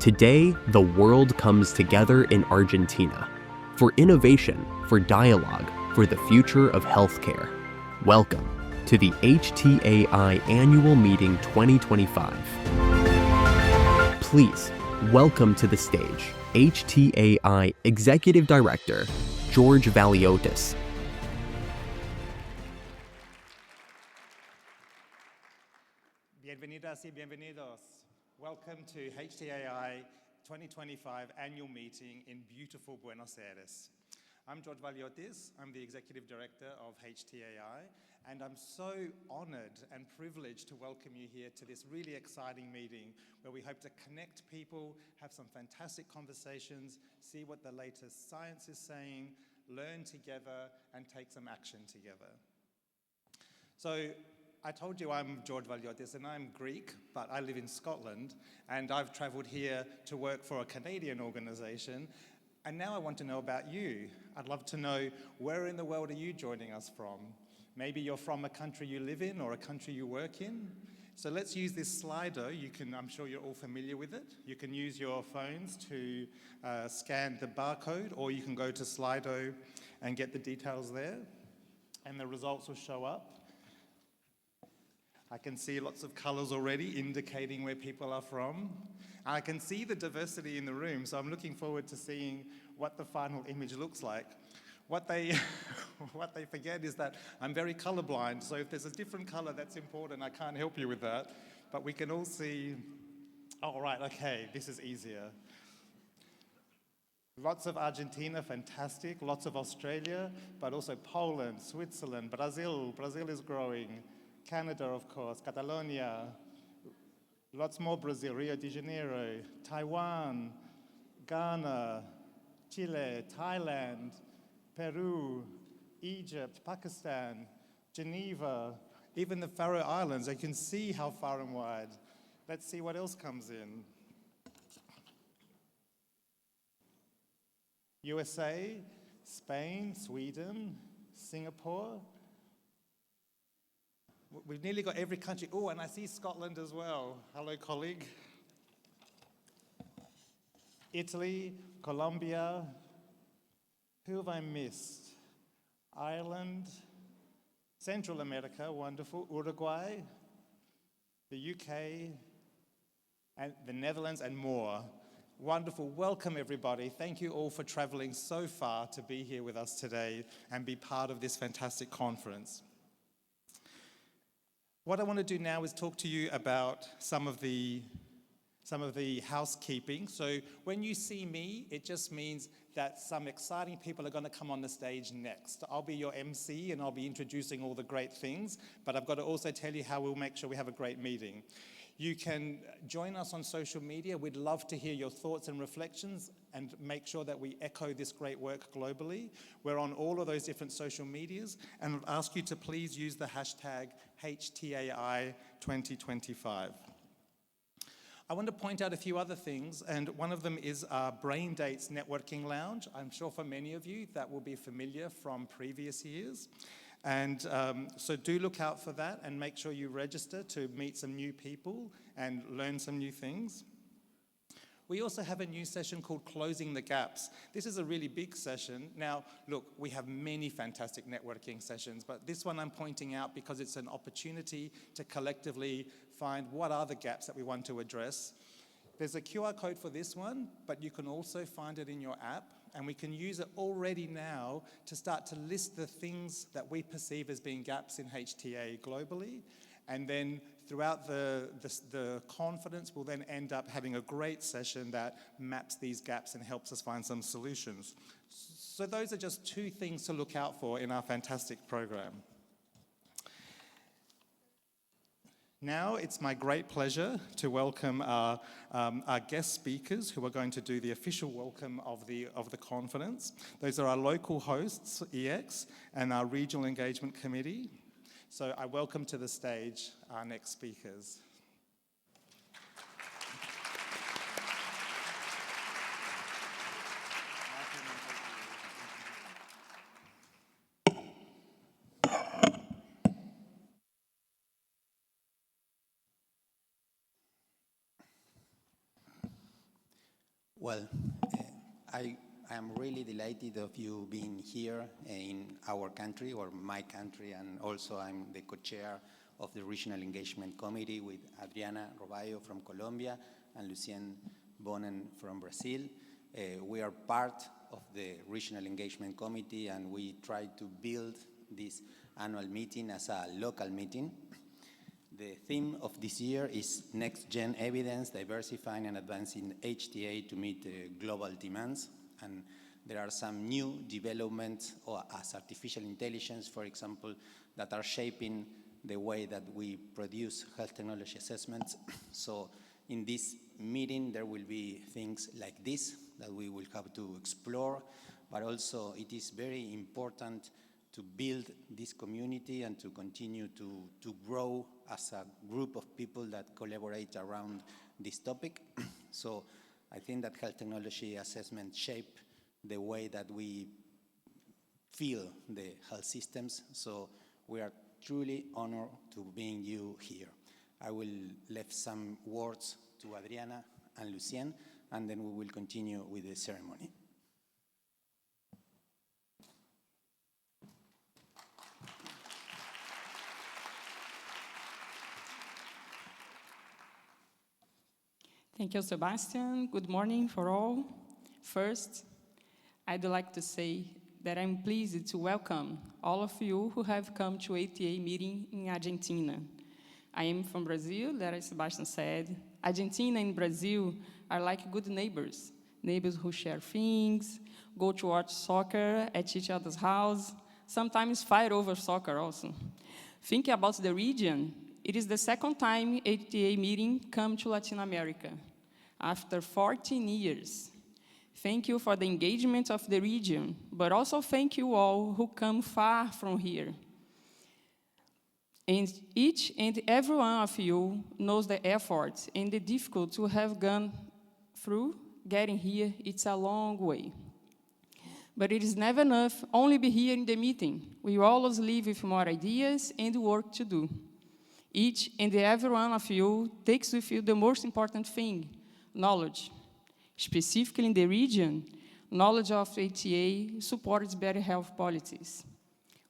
Today, the world comes together in Argentina for innovation, for dialogue, for the future of healthcare. Welcome to the HTAi Annual Meeting 2025. Please welcome to the stage HTAi Executive Director, George Valiotis. Bienvenidas y bienvenidos. Welcome to HTAi 2025 Annual Meeting in beautiful Buenos Aires. I'm George Valiotis. I'm the Executive Director of HTAi, and I'm so honored and privileged to welcome you here to this really exciting meeting where we hope to connect people, have some fantastic conversations, see what the latest science is saying, learn together, and take some action together. So, I told you I'm George Valiotis and I'm Greek, but I live in Scotland and I've traveled here to work for a Canadian organization. And now I want to know about you. I'd love to know, where in the world are you joining us from? Maybe you're from a country you live in or a country you work in. So let's use this Slido. I'm sure you're all familiar with it. You can use your phones to scan the barcode, or you can go to Slido and get the details there. And the results will show up. I can see lots of colors already indicating where people are from. And I can see the diversity in the room, so I'm looking forward to seeing what the final image looks like. What they forget is that I'm very colorblind, so if there's a different color, that's important. I can't help you with that. But we can all see, oh, right, okay, this is easier. Lots of Argentina, fantastic. Lots of Australia, but also Poland, Switzerland, Brazil. Brazil is growing. Canada, of course, Catalonia, lots more Brazil, Rio de Janeiro, Taiwan, Ghana, Chile, Thailand, Peru, Egypt, Pakistan, Geneva, even the Faroe Islands. I can see how far and wide. Let's see what else comes in. USA, Spain, Sweden, Singapore. We've nearly got every country. Oh, and I see Scotland as well. Hello, colleague. Italy, Colombia. Who have I missed? Ireland, Central America, wonderful. Uruguay, the UK, and the Netherlands, and more. Wonderful. Welcome, everybody. Thank you all for traveling so far to be here with us today and be part of this fantastic conference. What I want to do now is talk to you about some of the housekeeping. So when you see me, it just means that some exciting people are going to come on the stage next. I'll be your MC and I'll be introducing all the great things, but I've got to also tell you how we'll make sure we have a great meeting. You can join us on social media. We'd love to hear your thoughts and reflections and make sure that we echo this great work globally. We're on all of those different social medias, and I'd ask you to please use the hashtag HTAi 2025. I want to point out a few other things, and one of them is our Brain Dates Networking Lounge. I'm sure for many of you that will be familiar from previous years. And so do look out for that and make sure you register to meet some new people and learn some new things. We also have a new session called Closing the Gaps. This is a really big session. Now, look, we have many fantastic networking sessions, but this one I'm pointing out because it's an opportunity to collectively find what are the gaps that we want to address. There's a QR code for this one, but you can also find it in your app, and we can use it already now to start to list the things that we perceive as being gaps in HTAi globally. And then throughout the conference, we'll then end up having a great session that maps these gaps and helps us find some solutions. So those are just two things to look out for in our fantastic program. Now it's my great pleasure to welcome our guest speakers who are going to do the official welcome of the conference. Those are our local hosts, EX, and our Regional Engagement Committee. So I welcome to the stage our next speakers. Well, I am really delighted of you being here in our country, or my country, and also I'm the co-chair of the Regional Engagement Committee with Adriana Robayo from Colombia and Lucien Bonen from Brazil. We are part of the Regional Engagement Committee, and we try to build this annual meeting as a local meeting. The theme of this year is Next-Gen Evidence, Diversifying and Advancing HTAi to Meet Global Demands. And there are some new developments as artificial intelligence, for example, that are shaping the way that we produce health technology assessments. So in this meeting, there will be things like this that we will have to explore, but also it is very important to build this community and to continue to grow as a group of people that collaborate around this topic. So I think that health technology assessment shape the way that we feel the health systems. So we are truly honored to being you here. I will leave some words to Adriana and Lucien, and then we will continue with the ceremony. Thank you, Sebastian. Good morning for all. First, I'd like to say that I'm pleased to welcome all of you who have come to HTAi meeting in Argentina. I am from Brazil, as Sebastian said. Argentina and Brazil are like good neighbors, neighbors who share things, go to watch soccer at each other's house, sometimes fight over soccer also. Thinking about the region, it is the second time HTAi meeting come to Latin America, after 14 years. Thank you for the engagement of the region, but also thank you all who come far from here. And each and every one of you knows the effort and the difficulty to have gone through getting here. It's a long way. But it is never enough only be here in the meeting. We always leave with more ideas and work to do. Each and every one of you takes with you the most important thing, knowledge. Specifically in the region, knowledge of HTAi supports better health policies.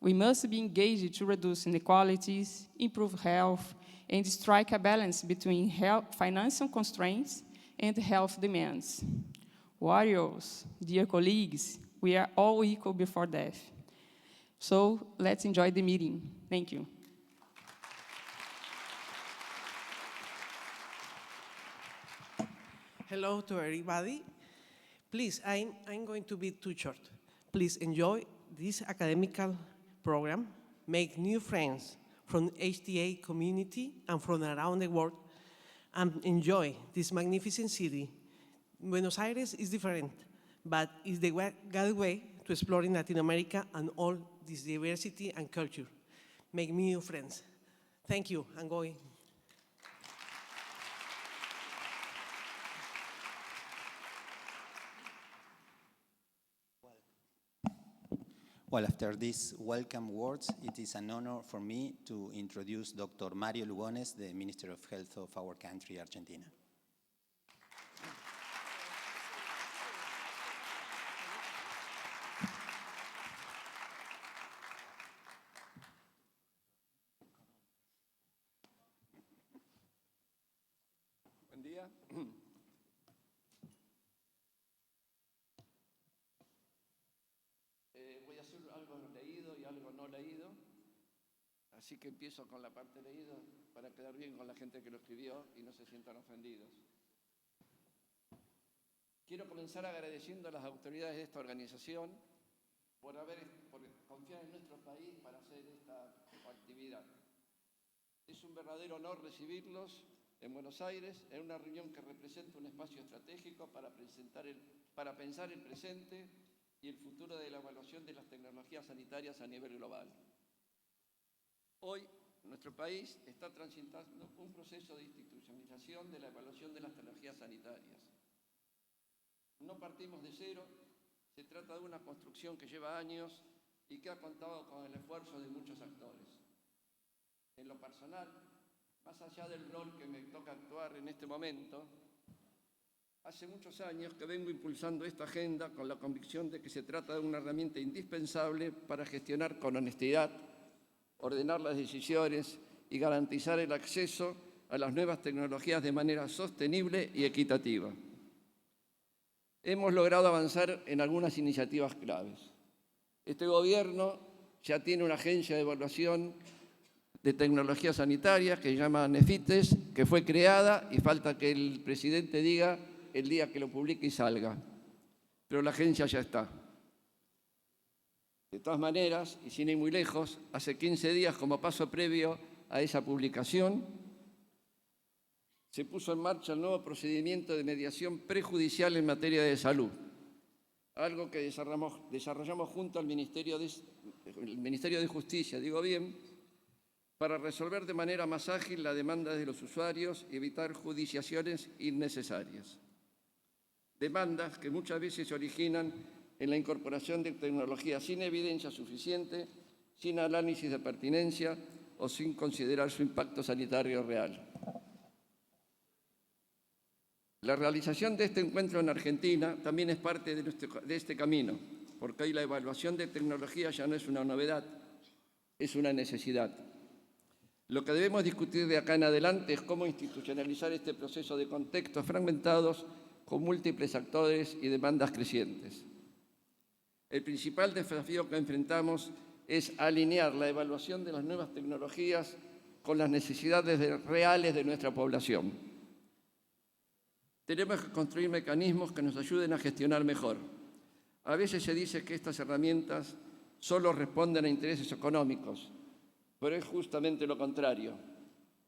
We must be engaged to reduce inequalities, improve health, and strike a balance between financial constraints and health demands. Warriors, dear colleagues, we are all equal before death. So let's enjoy the meeting. Thank you. Hello to everybody. Please, I'm going to be too short. Please enjoy this academical program, make new friends from HTAi community and from around the world, and enjoy this magnificent city. Buenos Aires is different, but it's the good way to explore in Latin America and all this diversity and culture. Make new friends. Thank you. I'm going. Well, after these welcome words, it is an honor for me to introduce Dr. Mario Lugones, the Minister of Health of our country, Argentina. Buen día. Voy a hacer algo leído y algo no leído, así que empiezo con la parte leída para quedar bien con la gente que lo escribió y no se sientan ofendidos. Quiero comenzar agradeciendo a las autoridades de esta organización por confiar en nuestro país para hacer esta actividad. Es un verdadero honor recibirlos en Buenos Aires, en una reunión que representa un espacio estratégico para pensar el presente y el futuro de la evaluación de las tecnologías sanitarias a nivel global. Hoy, nuestro país está transitando un proceso de institucionalización de la evaluación de las tecnologías sanitarias. No partimos de cero, se trata de una construcción que lleva años y que ha contado con el esfuerzo de muchos actores. En lo personal, más allá del rol que me toca actuar en este momento, Hace muchos años que vengo impulsando esta agenda con la convicción de que se trata de una herramienta indispensable para gestionar con honestidad, ordenar las decisiones y garantizar el acceso a las nuevas tecnologías de manera sostenible y equitativa. Hemos logrado avanzar en algunas iniciativas claves. Este gobierno ya tiene una agencia de evaluación de tecnología sanitaria que se llama NEFITES, que fue creada y falta que el presidente diga el día que lo publique y salga. Pero la agencia ya está. De todas maneras, y sin ir muy lejos, hace 15 días, como paso previo a esa publicación, se puso en marcha el nuevo procedimiento de mediación prejudicial en materia de salud, algo que desarrollamos junto al Ministerio de Justicia, digo bien, para resolver de manera más ágil la demanda de los usuarios y evitar judiciaciones innecesarias. Demandas que muchas veces se originan en la incorporación de tecnología sin evidencia suficiente, sin análisis de pertinencia o sin considerar su impacto sanitario real. La realización de este encuentro en Argentina también es parte de este camino, porque hoy la evaluación de tecnología ya no es una novedad, es una necesidad. Lo que debemos discutir de acá en adelante es cómo institucionalizar este proceso de contextos fragmentados con múltiples actores y demandas crecientes. El principal desafío que enfrentamos es alinear la evaluación de las nuevas tecnologías con las necesidades reales de nuestra población. Tenemos que construir mecanismos que nos ayuden a gestionar mejor. A veces se dice que estas herramientas solo responden a intereses económicos, pero es justamente lo contrario.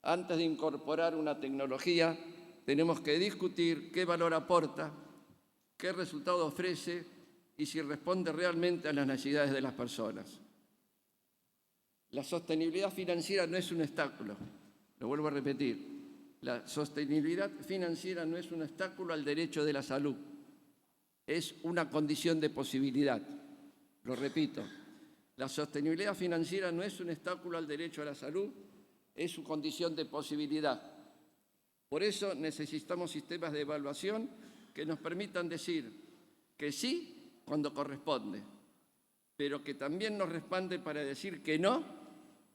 Antes de incorporar una tecnología, tenemos que discutir qué valor aporta, qué resultado ofrece y si responde realmente a las necesidades de las personas. La sostenibilidad financiera no es un obstáculo, lo vuelvo a repetir. La sostenibilidad financiera no es un obstáculo al derecho de la salud, es una condición de posibilidad. Lo repito, la sostenibilidad financiera no es un obstáculo al derecho a la salud, es su condición de posibilidad. Por eso necesitamos sistemas de evaluación que nos permitan decir que sí cuando corresponde, pero que también nos respalden para decir que no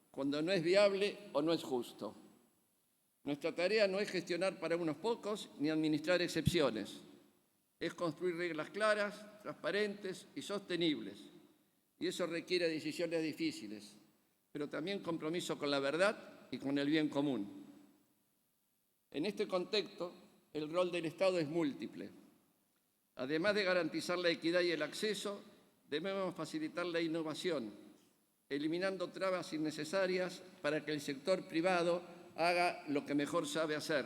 cuando no es viable o no es justo. Nuestra tarea no es gestionar para unos pocos ni administrar excepciones. Es construir reglas claras, transparentes y sostenibles. Y eso requiere decisiones difíciles, pero también compromiso con la verdad y con el bien común. En este contexto, el rol del Estado es múltiple. Además de garantizar la equidad y el acceso, debemos facilitar la innovación, eliminando trabas innecesarias para que el sector privado haga lo que mejor sabe hacer: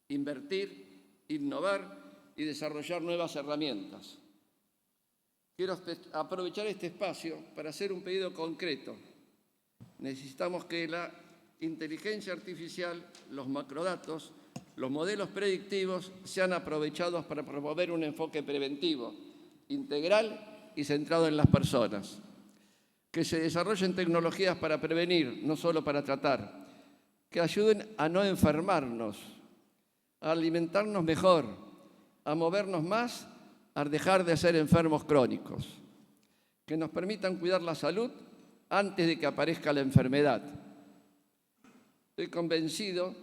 invertir, innovar y desarrollar nuevas herramientas. Quiero aprovechar este espacio para hacer un pedido concreto. Necesitamos que la inteligencia artificial, los macrodatos, los modelos predictivos sean aprovechados para promover un enfoque preventivo, integral y centrado en las personas. Que se desarrollen tecnologías para prevenir, no solo para tratar. Que ayuden a no enfermarnos, a alimentarnos mejor, a movernos más, a dejar de ser enfermos crónicos. Que nos permitan cuidar la salud antes de que aparezca la enfermedad. Estoy convencido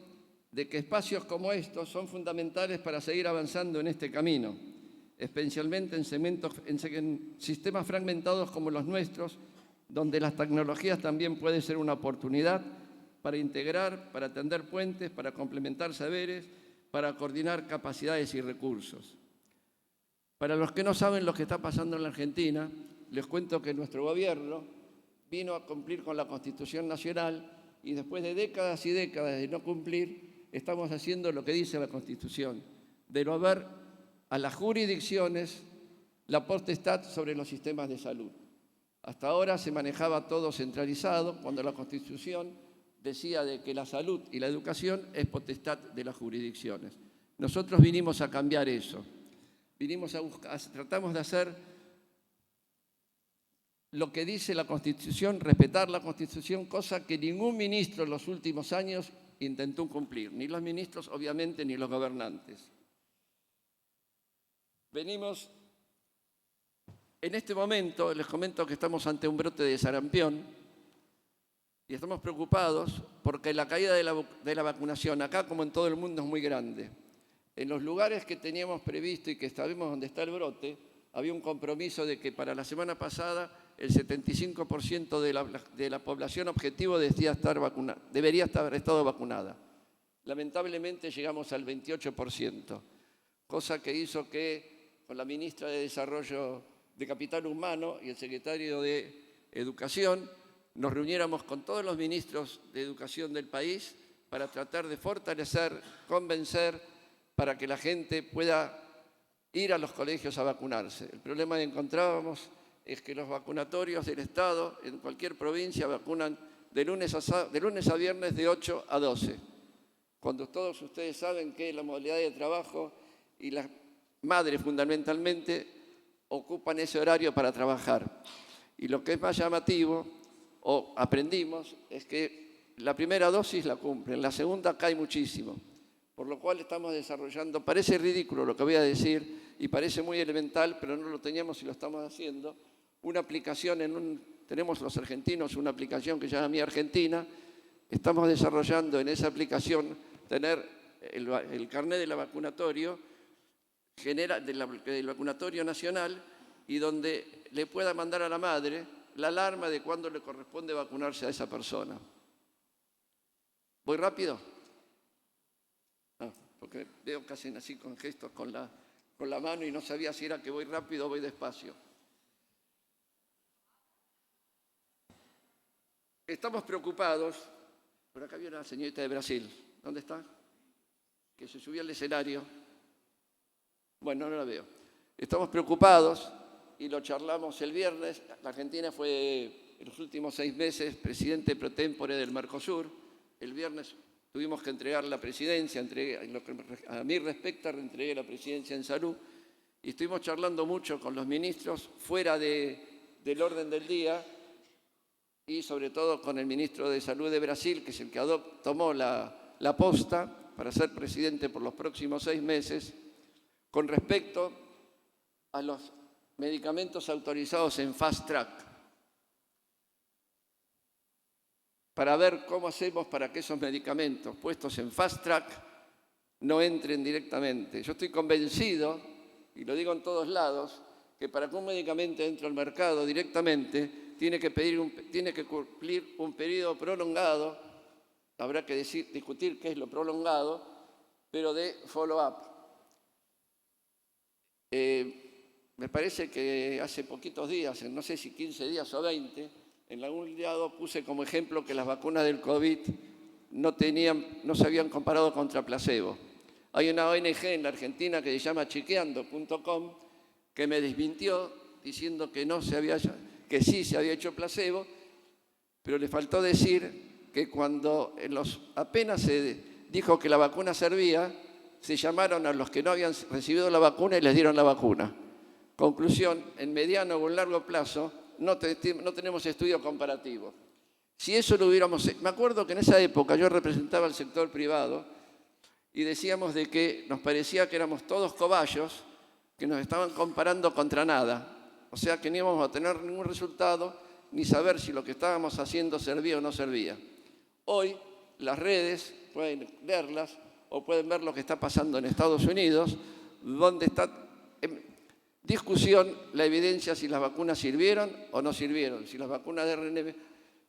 de que espacios como estos son fundamentales para seguir avanzando en este camino, especialmente en sistemas fragmentados como los nuestros, donde las tecnologías también pueden ser una oportunidad para integrar, para tender puentes, para complementar saberes, para coordinar capacidades y recursos. Para los que no saben lo que está pasando en la Argentina, les cuento que nuestro gobierno vino a cumplir con la Constitución Nacional y después de décadas y décadas de no cumplir, estamos haciendo lo que dice la Constitución, derogar a las jurisdicciones la potestad sobre los sistemas de salud. Hasta ahora se manejaba todo centralizado, cuando la Constitución decía de que la salud y la educación es potestad de las jurisdicciones. Nosotros vinimos a cambiar eso. Tratamos de hacer lo que dice la Constitución, respetar la Constitución, cosa que ningún ministro en los últimos años intentó cumplir, ni los ministros, obviamente, ni los gobernantes. venimos, en este momento, les comento que estamos ante un brote de sarampión y estamos preocupados porque la caída de la vacunación, acá como en todo el mundo, es muy grande. En los lugares que teníamos previsto y que sabemos dónde está el brote, había un compromiso de que para la semana pasada el 75% de la población objetivo debería haber estado vacunada. Lamentablemente llegamos al 28%, cosa que hizo que con la ministra de Desarrollo de Capital Humano y el secretario de Educación nos reuniéramos con todos los ministros de Educación del país para tratar de fortalecer, convencer, para que la gente pueda ir a los colegios a vacunarse. El problema que encontrábamos es que los vacunatorios del Estado en cualquier provincia vacunan de lunes a viernes de 8 a 12, cuando todos ustedes saben que la modalidad de trabajo y las madres fundamentalmente ocupan ese horario para trabajar. Y lo que es más llamativo, o aprendimos, es que la primera dosis la cumplen, la segunda cae muchísimo. Por lo cual estamos desarrollando, parece ridículo lo que voy a decir y parece muy elemental, pero no lo teníamos y lo estamos haciendo, una aplicación tenemos los argentinos una aplicación que se llama Mi Argentina. Estamos desarrollando en esa aplicación tener el carnet del vacunatorio, del vacunatorio nacional, y donde le pueda mandar a la madre la alarma de cuándo le corresponde vacunarse a esa persona. ¿Voy rápido? Porque veo casi así con gestos con la mano y no sabía si era que voy rápido o voy despacio. Estamos preocupados. Por acá había una señorita de Brasil. ¿Dónde está? Que se subió al escenario. Bueno, no la veo. Estamos preocupados y lo charlamos el viernes. La Argentina fue en los últimos 6 meses presidente pro tempore del Mercosur. El viernes tuvimos que entregar la presidencia, en lo que a mí respecta, entregué la presidencia en salud y estuvimos charlando mucho con los ministros fuera del orden del día y sobre todo con el ministro de Salud de Brasil, que es el que tomó la posta para ser presidente por los próximos 6 meses, con respecto a los medicamentos autorizados en fast track, para ver cómo hacemos para que esos medicamentos puestos en fast track no entren directamente. Yo estoy convencido, y lo digo en todos lados, que para que un medicamento entre al mercado directamente tiene que cumplir un periodo prolongado, habrá que discutir qué es lo prolongado, pero de follow-up. Me parece que hace poquitos días, no sé si 15 días o 20, en algún lado puse como ejemplo que las vacunas del COVID no se habían comparado contra placebo. Hay una ONG en la Argentina que se llama chequeando.com que me desmintió diciendo que sí se había hecho placebo, pero le faltó decir que cuando apenas se dijo que la vacuna servía, se llamaron a los que no habían recibido la vacuna y les dieron la vacuna. Conclusión, en mediano o en largo plazo no tenemos estudio comparativo. Si eso lo hubiéramos hecho, me acuerdo que en esa época yo representaba al sector privado y decíamos de que nos parecía que éramos todos cobayos, que nos estaban comparando contra nada. O sea que no íbamos a tener ningún resultado ni saber si lo que estábamos haciendo servía o no servía. Hoy las redes pueden leerlas o pueden ver lo que está pasando en Estados Unidos, donde está en discusión la evidencia si las vacunas sirvieron o no sirvieron, si las vacunas de ARN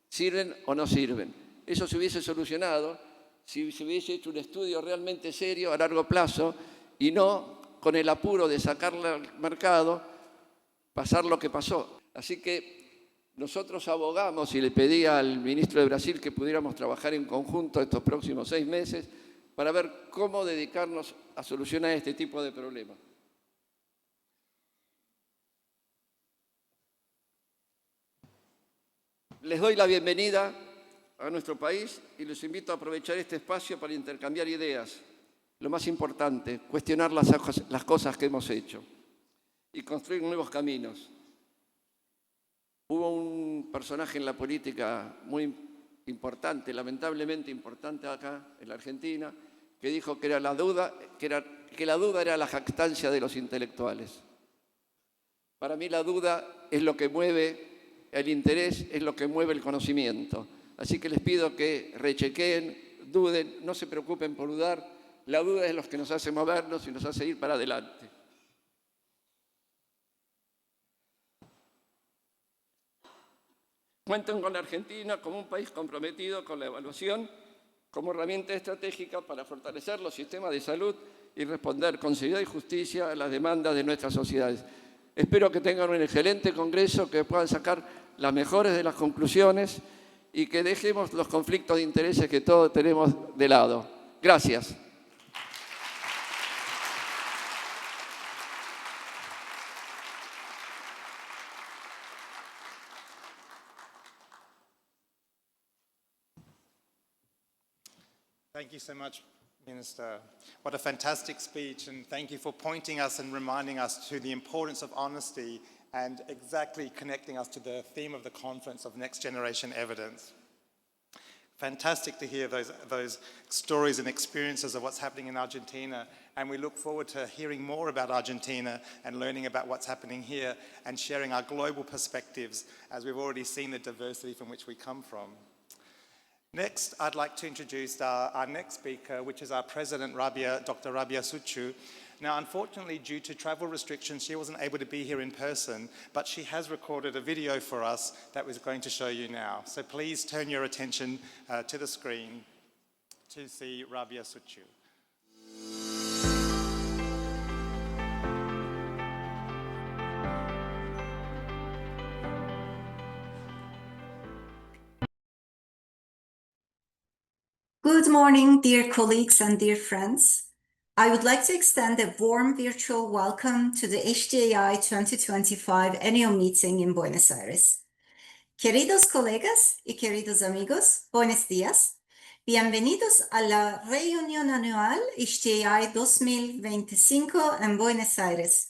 sirven o no sirven. Eso se hubiese solucionado si se hubiese hecho un estudio realmente serio a largo plazo y no con el apuro de sacarla al mercado, pasar lo que pasó. Así que nosotros abogamos y le pedí al ministro de Brasil que pudiéramos trabajar en conjunto estos próximos 6 meses para ver cómo dedicarnos a solucionar este tipo de problemas. Les doy la bienvenida a nuestro país y les invito a aprovechar este espacio para intercambiar ideas. Lo más importante, cuestionar las cosas que hemos hecho y construir nuevos caminos. Hubo un personaje en la política muy importante, lamentablemente importante acá en la Argentina, que dijo que la duda era la jactancia de los intelectuales. Para mí la duda es lo que mueve, el interés es lo que mueve el conocimiento. Así que les pido que rechequeen, duden, no se preocupen por dudar. La duda es lo que nos hace movernos y nos hace ir para adelante. Cuentan con la Argentina como un país comprometido con la evaluación como herramienta estratégica para fortalecer los sistemas de salud y responder con seriedad y justicia a las demandas de nuestras sociedades. Espero que tengan un excelente congreso, que puedan sacar las mejores de las conclusiones y que dejemos los conflictos de intereses que todos tenemos de lado. Gracias. Thank you so much, Minister. What a fantastic speech, and thank you for pointing us and reminding us to the importance of honesty and exactly connecting us to the theme of the conference of next generation evidence. Fantastic to hear those stories and experiences of what's happening in Argentina, and we look forward to hearing more about Argentina and learning about what's happening here and sharing our global perspectives, as we've already seen the diversity from which we come from. Next, I'd like to introduce our next speaker, which is our President, Dr. Rabia Suçu. Now, unfortunately, due to travel restrictions, she wasn't able to be here in person, but she has recorded a video for us that we're going to show you now. So please turn your attention to the screen to see Rabia Suçu. Good morning, dear colleagues and dear friends. I would like to extend a warm virtual welcome to the HTAi 2025 annual meeting in Buenos Aires. Queridos colegas y queridos amigos, buenos días. Bienvenidos a la reunión anual HTAi 2025 en Buenos Aires.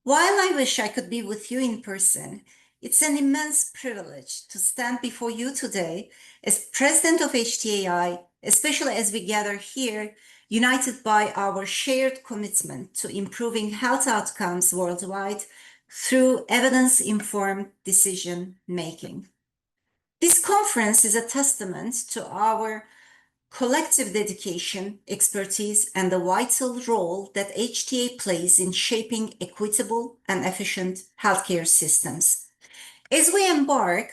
While I wish I could be with you in person, it's an immense privilege to stand before you today as President of HTAi, especially as we gather here, united by our shared commitment to improving health outcomes worldwide through evidence-informed decision-making. This conference is a testament to our collective dedication, expertise, and the vital role that HTAi plays in shaping equitable and efficient healthcare systems. As we embark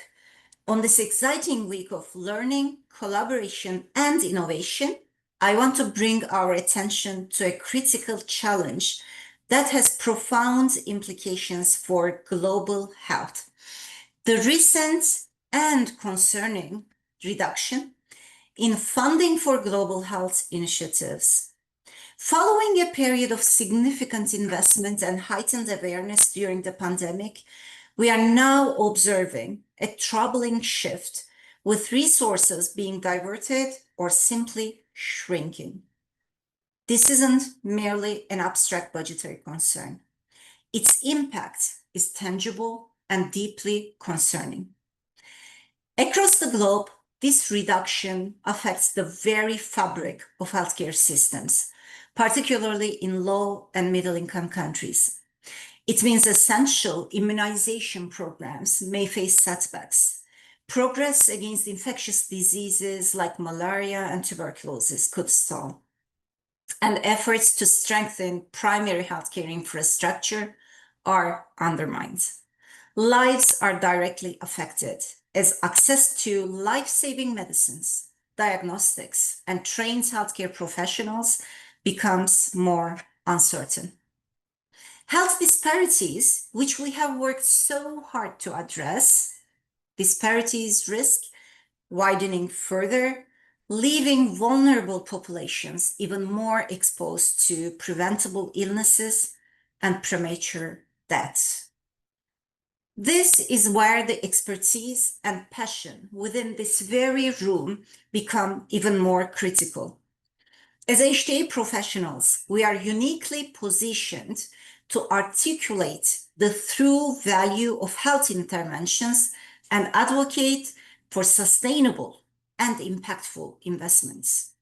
on this exciting week of learning, collaboration, and innovation, I want to bring our attention to a critical challenge that has profound implications for global health. The recent and concerning reduction in funding for global health initiatives. Following a period of significant investment and heightened awareness during the pandemic, we are now observing a troubling shift, with resources being diverted or simply shrinking. This isn't merely an abstract budgetary concern. Its impact is tangible and deeply concerning. Across the globe, this reduction affects the very fabric of healthcare systems, particularly in low and middle-income countries. It means essential immunization programs may face setbacks. Progress against infectious diseases like malaria and tuberculosis could stall. And efforts to strengthen primary healthcare infrastructure are undermined. Lives are directly affected as access to life-saving medicines, diagnostics, and trained healthcare professionals becomes more uncertain. Health disparities, which we have worked so hard to address, disparities risk widening further, leaving vulnerable populations even more exposed to preventable illnesses and premature deaths. This is where the expertise and passion within this very room become even more critical. As HTAi professionals, we are uniquely positioned to articulate the true value of health interventions and advocate for sustainable and impactful investments.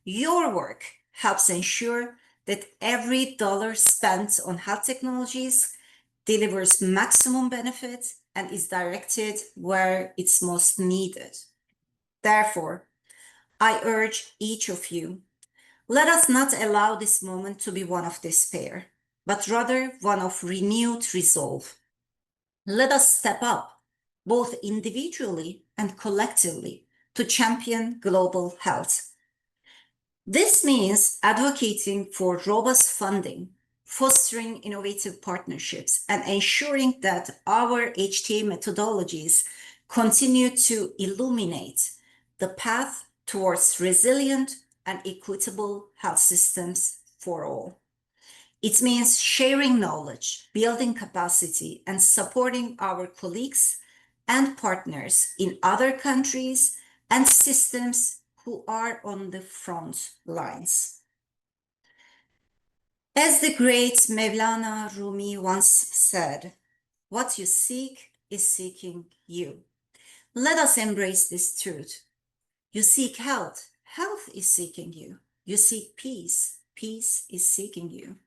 Your work helps ensure that every dollar spent on health technologies delivers maximum benefit and is directed where it's most needed. Therefore, I urge each of you, let us not allow this moment to be one of despair, but rather one of renewed resolve. Let us step up, both individually and collectively, to champion global health. This means advocating for robust funding, fostering innovative partnerships, and ensuring that our HTAi methodologies continue to illuminate the path towards resilient and equitable health systems for all. It means sharing knowledge, building capacity, and supporting our colleagues and partners in other countries and systems who are on the front lines. As the great Mevlana Rumi once said, what you seek is seeking you. Let us embrace this truth. You seek health, health is seeking you. You seek peace, peace is seeking you.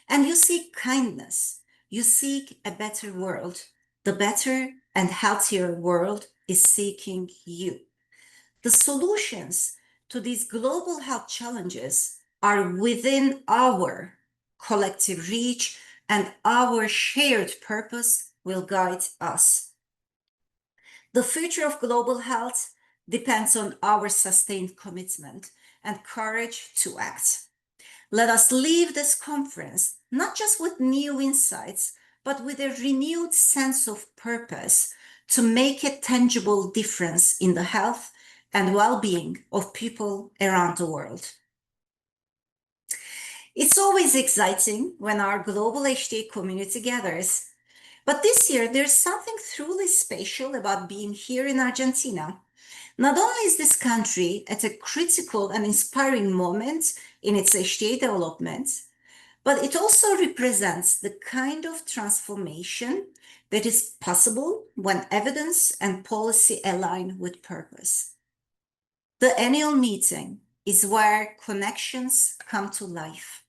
And you seek kindness, you seek a better world. The better and healthier world is seeking you. The solutions to these global health challenges are within our collective reach, and our shared purpose will guide us. The future of global health depends on our sustained commitment and courage to act. Let us leave this conference not just with new insights, but with a renewed sense of purpose to make a tangible difference in the health and well-being of people around the world. It's always exciting when our global HTAi community gathers, but this year there's something truly special about being here in Argentina. Not only is this country at a critical and inspiring moment in its HTAi development, but it also represents the kind of transformation that is possible when evidence and policy align with purpose. The annual meeting is where connections come to life.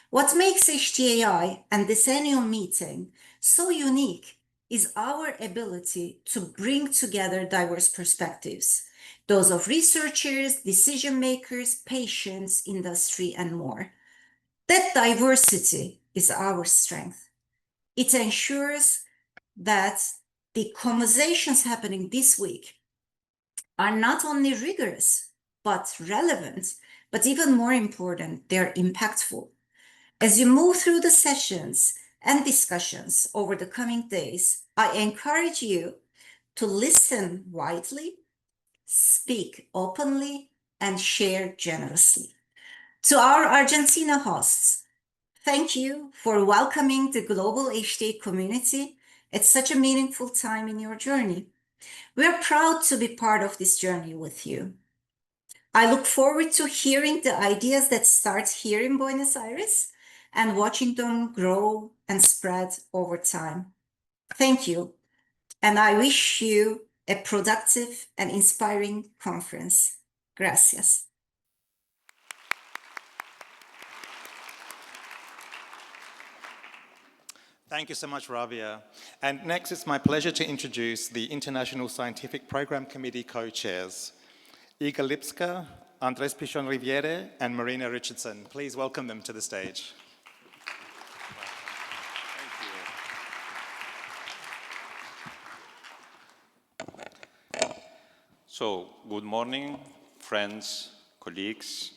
What makes HTAi and this annual meeting so unique is our ability to bring together diverse perspectives, those of researchers, decision makers, patients, industry, and more. That diversity is our strength. It ensures that the conversations happening this week are not only rigorous, but relevant, but even more important, they're impactful. As you move through the sessions and discussions over the coming days, I encourage you to listen widely, speak openly, and share generously. To our Argentina hosts, thank you for welcoming the global HTAi community at such a meaningful time in your journey. We're proud to be part of this journey with you. I look forward to hearing the ideas that start here in Buenos Aires and watching them grow and spread over time. Thank you, and I wish you a productive and inspiring conference. Gracias. Thank you so much, Rabia. And next, it's my pleasure to introduce the International Scientific Program Committee co-chairs, Iga Lipska, Andres Pichon-Riviere, and Marina Richardson. Please welcome them to the stage. So, good morning, friends, colleagues.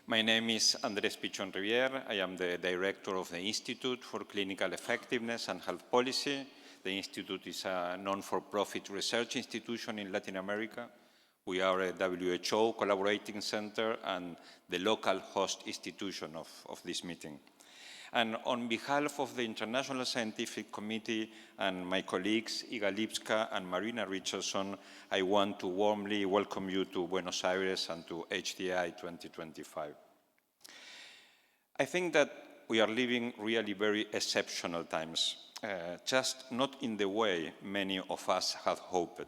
My name is Andres Pichon-Riviere. I am the director of the Institute for Clinical Effectiveness and Health Policy. The Institute is a non-for-profit research institution in Latin America. We are a WHO collaborating center and the local host institution of this meeting. And on behalf of the International Scientific Committee and my colleagues, Iga Lipska and Marina Richardson, I want to warmly welcome you to Buenos Aires and to HTAi 2025. I think that we are living really very exceptional times, just not in the way many of us had hoped.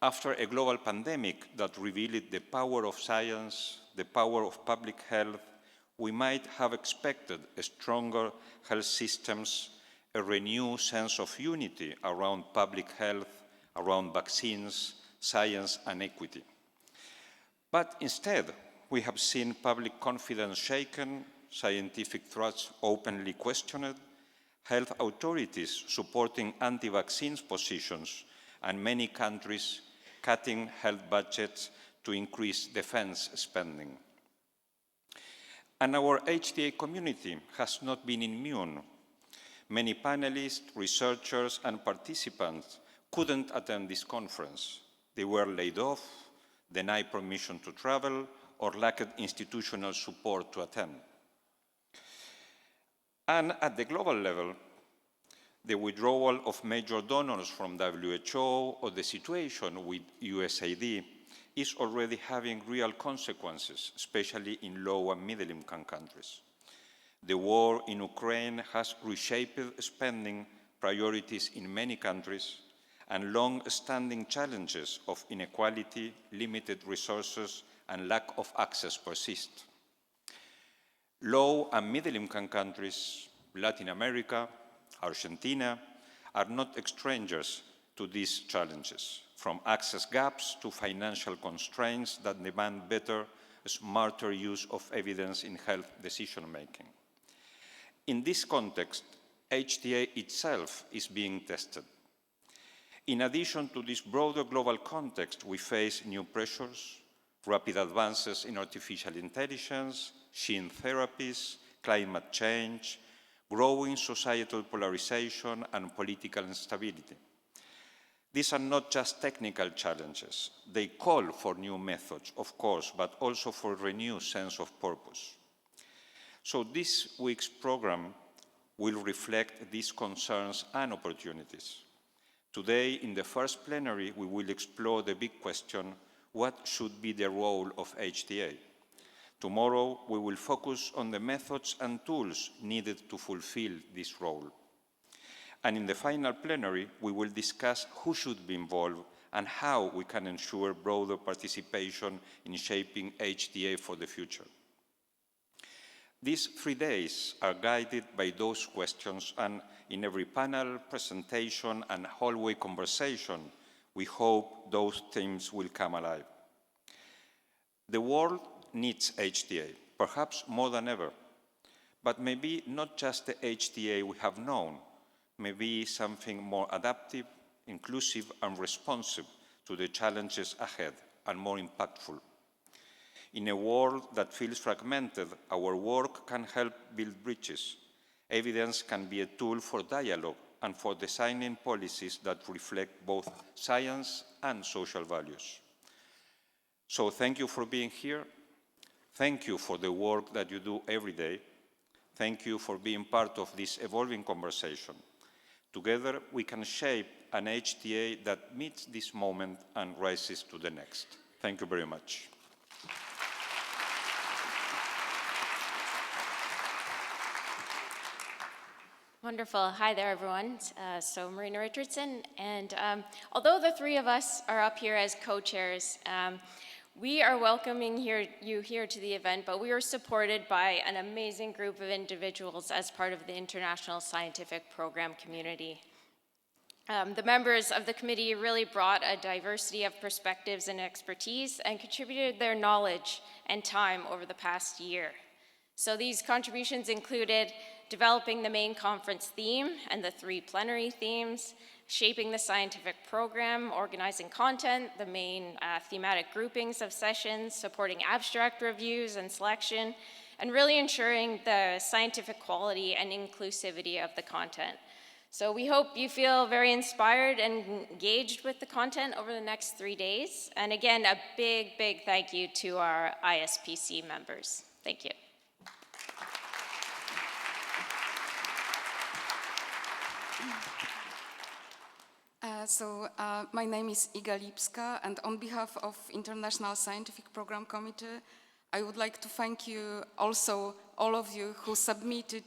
After a global pandemic that revealed the power of science, the power of public health, we might have expected stronger health systems, a renewed sense of unity around public health, around vaccines, science and equity. But instead, we have seen public confidence shaken, scientific threats openly questioned, health authorities supporting anti-vaccines positions, and many countries cutting health budgets to increase defense spending. And our HTAi community has not been immune. Many panelists, researchers, and participants couldn't attend this conference. They were laid off, denied permission to travel, or lacked institutional support to attend. And at the global level, the withdrawal of major donors from WHO or the situation with USAID is already having real consequences, especially in low and middle-income countries. The war in Ukraine has reshaped spending priorities in many countries, and long-standing challenges of inequality, limited resources, and lack of access persist. Low and middle-income countries, Latin America, Argentina, are not strangers to these challenges, from access gaps to financial constraints that demand better, smarter use of evidence in health decision-making. In this context, HTAi itself is being tested. In addition to this broader global context, we face new pressures, rapid advances in artificial intelligence, gene therapies, climate change, growing societal polarization, and political instability. These are not just technical challenges. They call for new methods, of course, but also for a renewed sense of purpose. So this week's program will reflect these concerns and opportunities. Today, in the first plenary, we will explore the big question, what should be the role of HTAi? Tomorrow, we will focus on the methods and tools needed to fulfill this role. And in the final plenary, we will discuss who should be involved and how we can ensure broader participation in shaping HTAi for the future. These 3 days are guided by those questions, and in every panel, presentation, and hallway conversation, we hope those themes will come alive. The world needs HTAi, perhaps more than ever, but maybe not just the HTAi we have known, maybe something more adaptive, inclusive, and responsive to the challenges ahead, and more impactful. In a world that feels fragmented, our work can help build bridges. Evidence can be a tool for dialogue and for designing policies that reflect both science and social values. So thank you for being here. Thank you for the work that you do every day. Thank you for being part of this evolving conversation. Together, we can shape an HTAi that meets this moment and rises to the next. Thank you very much. Wonderful. Hi there, everyone. So Marina Richardson, and although the three of us are up here as co-chairs, we are welcoming you here to the event, but we are supported by an amazing group of individuals as part of the International Scientific Program community. The members of the committee really brought a diversity of perspectives and expertise and contributed their knowledge and time over the past year. So these contributions included developing the main conference theme and the 3 plenary themes, shaping the scientific program, organizing content, the main thematic groupings of sessions, supporting abstract reviews and selection, and really ensuring the scientific quality and inclusivity of the content. So we hope you feel very inspired and engaged with the content over the next 3 days. And again, a big, big thank you to our ISPC members. Thank you. My name is Iga Lipska, and on behalf of International Scientific Program Committee, I would like to thank you also, all of you who submitted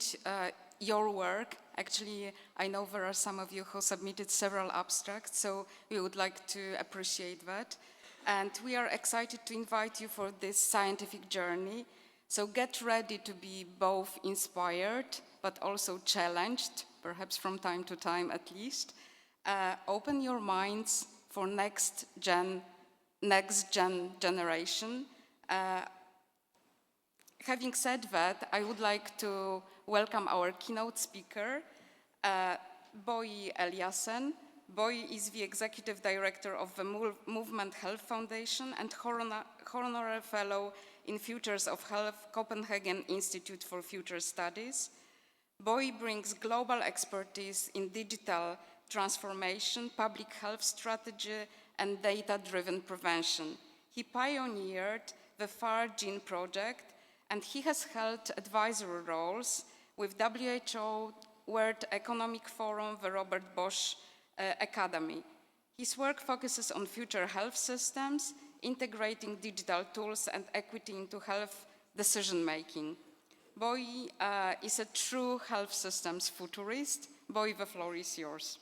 your work Actually, I know there are some of you who submitted several abstracts, so we would like to appreciate that. And we are excited to invite you for this scientific journey. So get ready to be both inspired, but also challenged, perhaps from time to time at least. Open your minds for next generation. Having said that, I would like to welcome our keynote speaker, Boy Eliassen. Boy is the Executive Director of the Movement Health Foundation and Honorary Fellow in Futures of Health, Copenhagen Institute for Future Studies. Boy brings global expertise in digital transformation, public health strategy, and data-driven prevention. He pioneered the FAR Gene project, and he has held advisory roles with WHO, World Economic Forum, the Robert Bosch Academy. His work focuses on future health systems, integrating digital tools and equity into health decision-making. Boy is a true health systems futurist. Boy, the floor is yours.